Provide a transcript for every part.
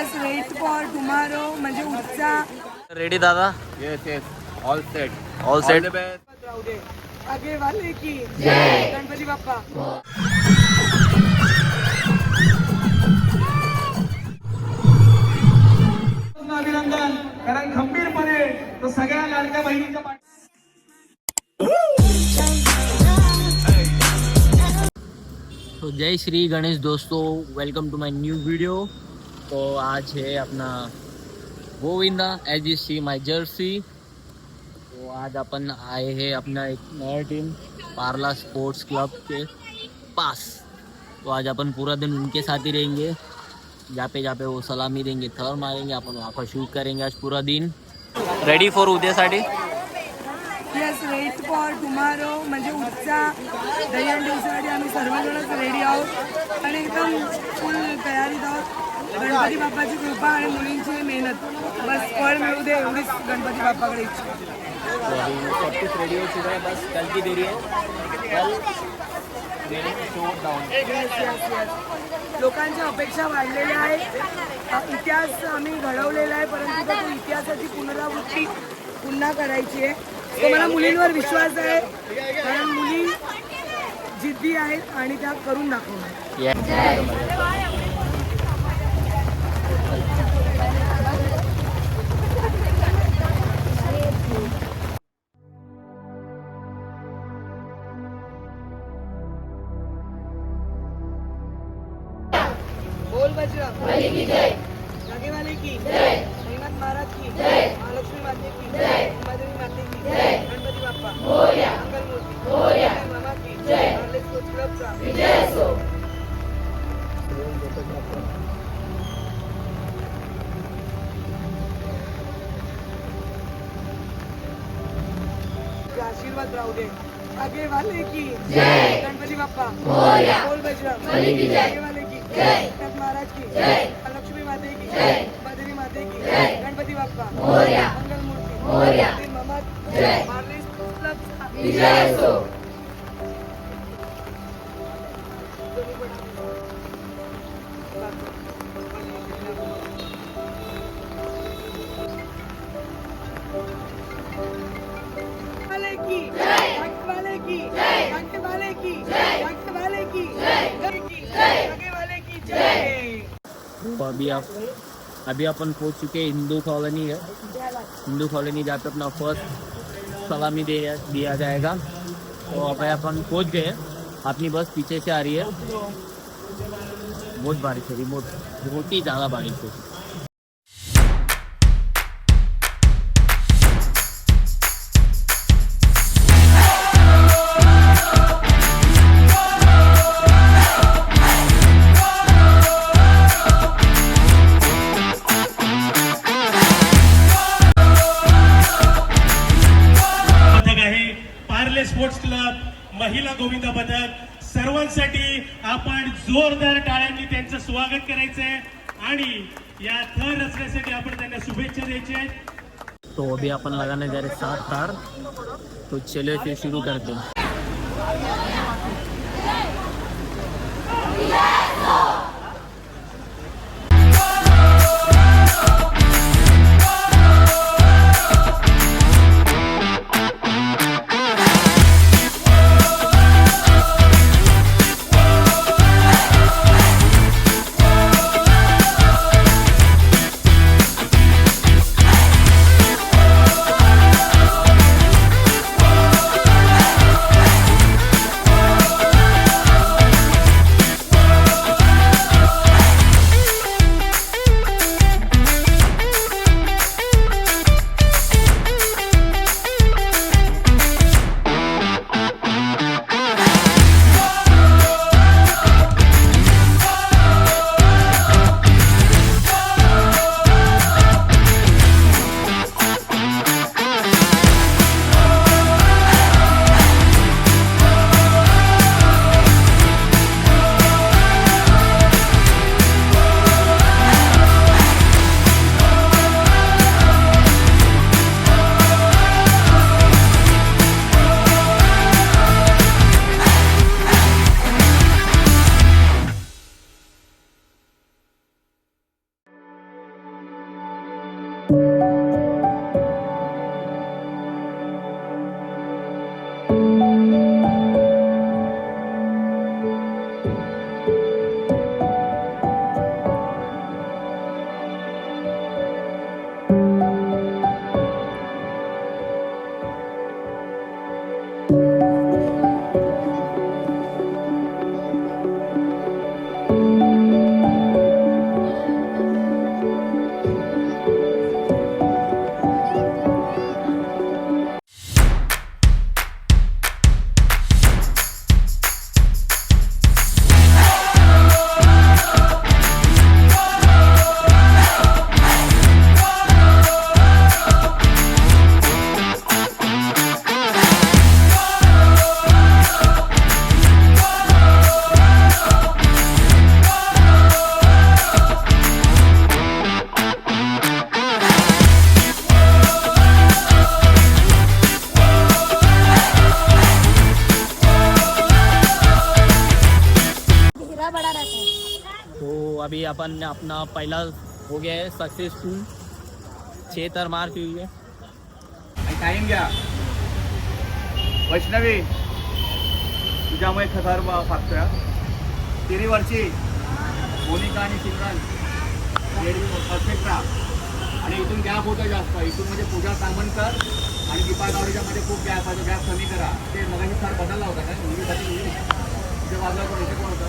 Just wait for tomorrow. म्हणजे उत्साह. Ready दादा? Yes, yes. All set. All set. the best. राहू दे. आगे वाले की जय. गणपती बाप्पा. अभिनंदन, कारण खंबीरपणे तो सगळ्या लाडक्या बहिणीच्या तो जय श्री गणेश दोस्तों, welcome to my new video. तो आज है अपना Govinda as you see my jersey. तो आज अपन आए हैं अपना एक नया टीम पार्ला स्पोर्ट्स क्लब के पास। तो आज अपन पूरा दिन उनके साथ ही रहेंगे, जहाँ पे वो सलामी देंगे, थर मारेंगे, अपन वहाँ पर शूट करेंगे आज पूरा दिन। रेडी फॉर उद्यासाठी? Yes, wait for tomorrow. म्हणजे उत्साह. दहीहंडी दिवसासाठी आम्ही सर्वजणच रेडी आहोत आणि एकदम फुल तयारीत आहोत. गणपती बाप्पाची कृपा आणि मुलींची मेहनत, बस फळ मिळू दे एवढीच गणपती बाप्पाकडे इच्छा. तो अभी सब कुछ रेडी हो चुका है, बस कल की देरी है। कल लोकांच्या अपेक्षा वाढलेल्या आहेत. इतिहास आम्ही घडवलेला आहे, परंतु तो इतिहासाची पुनरावृत्ती पुन्हा करायची आहे. तो मला मुलींवर विश्वास आहे, कारण मुली जिद्दी आहेत आणि त्या करून दाखवणार. बोल बजरंग बली की जय. जागे वाले की जय. श्रीनाथ महाराज की जय. महालक्ष्मी माते की जय. अंबादेवी माते की जय. गणपती बाप्पा मोरया. मंगल मूर्ती मोरया. मामा की जय. पार्ले स्पोर्ट्स क्लबचा विजय असो. आशीर्वाद राहू दे. आगे वाले की जय. गणपती बाप्पा मोरया. बोल बजरंग बली की जय. जागे वाले की जय. श्रीनाथ महाराज की जय. लक्ष्मी माते की जय. अंबादेवी माते की जय. गणपती बाप्पा मोरया. मंगल मूर्ती मोरया. मामा जय. पार्ले स्पोर्ट्स क्लबचा विजय असो. वाले की जय. वाले की जय. वाले की जय. वाले की जय. की जय. आगे वाले की जय. तो अभी अपन पहुंच चुके हैं हिंदू कॉलोनी है। हिंदू कॉलोनी जहाँ पे अपना फर्स्ट सलामी दिया जाएगा। तो अब अपन पहुंच गए, अपनी बस पीछे से आ रही है। बहुत बारिश हो रही, बहुत ही ज़्यादा बारिश हो रही। स्पोर्ट्स क्लब महिला गोविंदा पथक सर्वांसाठी आपण जोरदार टाळ्यांनी त्यांचं स्वागत करायचंय आणि या थर रचण्यासाठी आपण त्यांना शुभेच्छा द्यायच्या आहेत. तो अभी अपन लगाने जा रहे 7 तार। तो चलिए फिर शुरू करते हैं। तो अभी अपन ने अपना पहला हो गया है सक्सेसफुल, 6 तर मार हुई है. टाइम घ्या. वैष्णवी तुझ्यामुळे खतार फागतोय. तिरीवरची मोनिका आणि सिमरन परफेक्ट राहा. आणि इथून गॅप होतं जास्त. इथून म्हणजे पूजा सामंतकर आणि दीपा गावडीच्या मध्ये खूप गॅप आहे. गॅप कमी करा. ते मगाशी फार बदलला होता काय मुलीसाठी. इथे बाजूला कोण, इथे कोण होतं?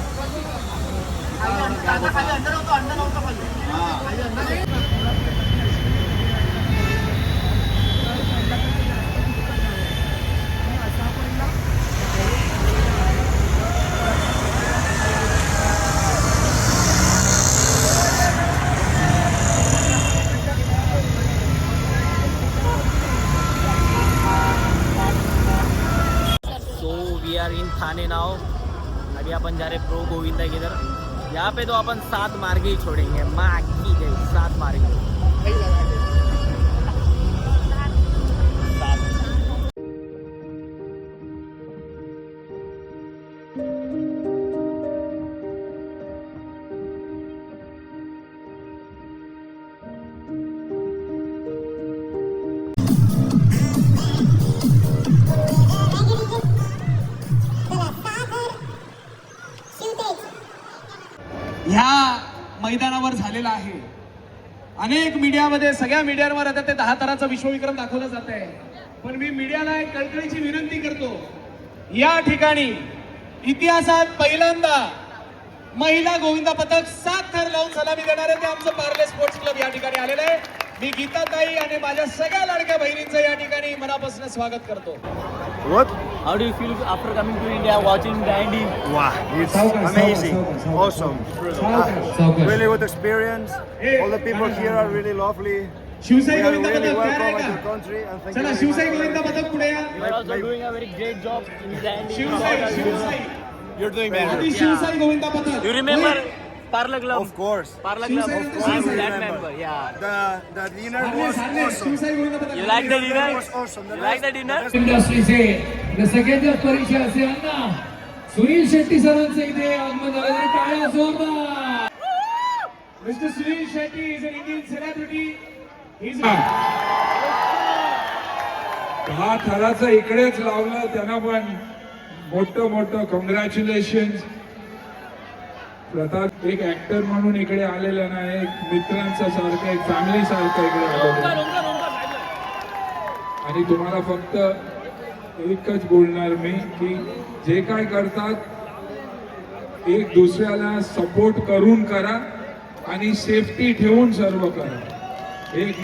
We are in Thane now. अभी अपन जा रहे प्रो गोविंदा की तरफ. यहाँ पे तो अपन 7 मार्गे ही छोड़ेंगे. माँ की गई 7 मार्गे. ह्या मैदानावर झालेला आहे. अनेक मीडियामध्ये, सगळ्या मीडियावर आता ते 10 तराचं विश्वविक्रम दाखवलं जात आहे. पण मी मीडियाला एक कळकळीची विनंती करतो. या ठिकाणी इतिहासात पहिल्यांदा महिला गोविंदा पथक 7 थर लावून सलामी देणारे ते आमचं पार्ले स्पोर्ट्स क्लब या ठिकाणी आलेलं आहे. मी गीताताई आणि माझ्या सगळ्या लाडक्या बहिणींचं या ठिकाणी मनापासून स्वागत करतो. How do you feel after coming to India, watching Dandy? Wow, it's amazing, awesome, really good experience. All the people here are really lovely. Shivsai We are Govinda really पथक तयार आहे welcome at your का? country and thank you चला very Shivsai much. Govinda पथक पुढे या. You are also doing a very great job in Dandy. Shivsai You're doing better. आधी शिवसाई गोविंदा पथक. You remember Parla Club? Of course. Parla Shiv Club. Sai I'm Shiv that Sai. member. Yeah. The dinner सारणे, was सारणे, awesome. Shivsai Govinda पथक. You like the dinner? It was awesome. You like the dinner? इंडस्ट्रीचे सगळ्यांच्याच परिचय असलेल्यांना सुनील शेट्टी सरांचं इथे आगमन झालं तरी टाळ्या जोरदार. Mr. Sunil Shetty is an Indian celebrity. He's हा थराचं इकडेच लावलं त्यांना पण मोठं कॉंग्रॅच्युलेशन. प्रताप एक ऍक्टर म्हणून इकडे आलेला नाही, एक मित्रांचा सारखं, एक फॅमिली सारखं इकडे आलेलं. आणि तुम्हाला फक्त एकच बोलणार मी की जे काय करतात एक दुसऱ्याला सपोर्ट करून करा आणि सेफ्टी ठेवून सर्व करा. एक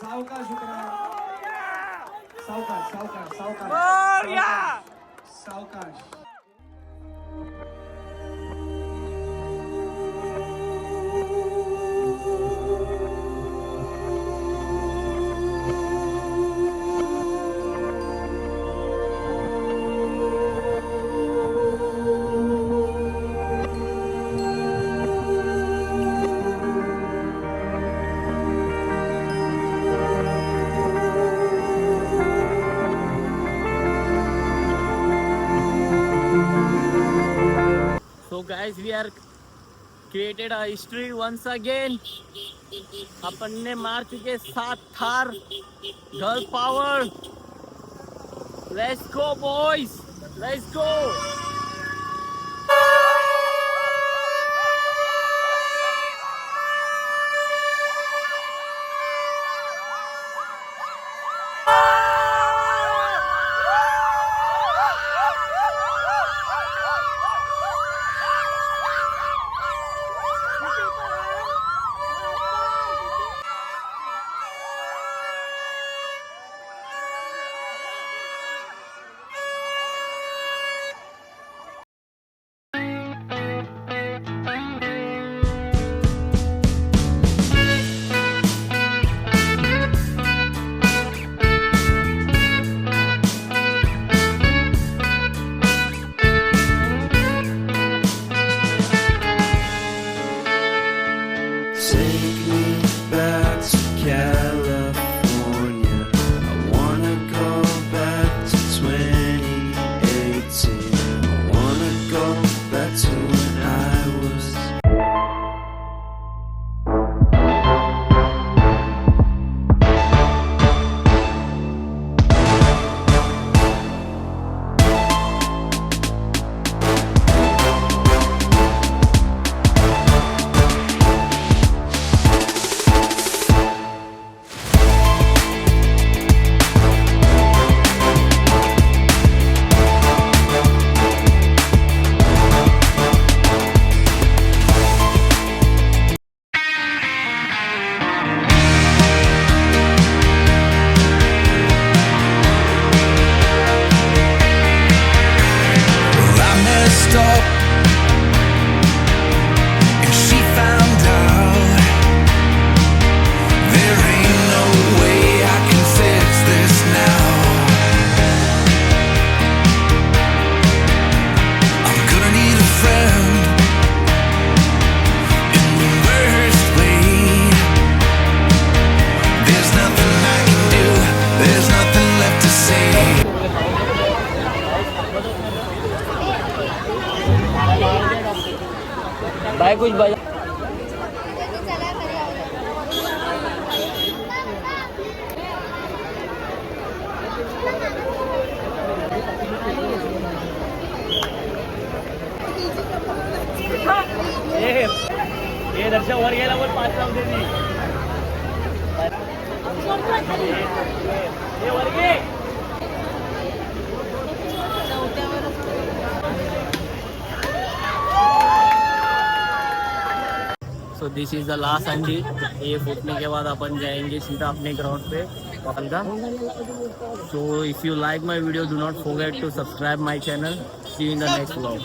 सावकाश उतरा. सावकाश. So guys, we are created a history once again. अपन ने मार चुके 7 Thar girl power. Let's go boys, let's go. Take me back to California. I wanna go back to 2018. I wanna go back to when I was. Up and she found out there ain't no way I can fix this now. I'm gonna need a friend in the worst way. There's nothing I can do, there's nothing left to say. भाई कुछ बजा. हे दर्शन वर गेला बोल 5 लावून दे मी. हे वर गे. So this is the last अंजी. ये फूटने के बाद अपन जाएंगे सीधा अपने ग्राउंड पे पकड़गा. So if you like my video, do not forget to subscribe my channel. See you in the next vlog.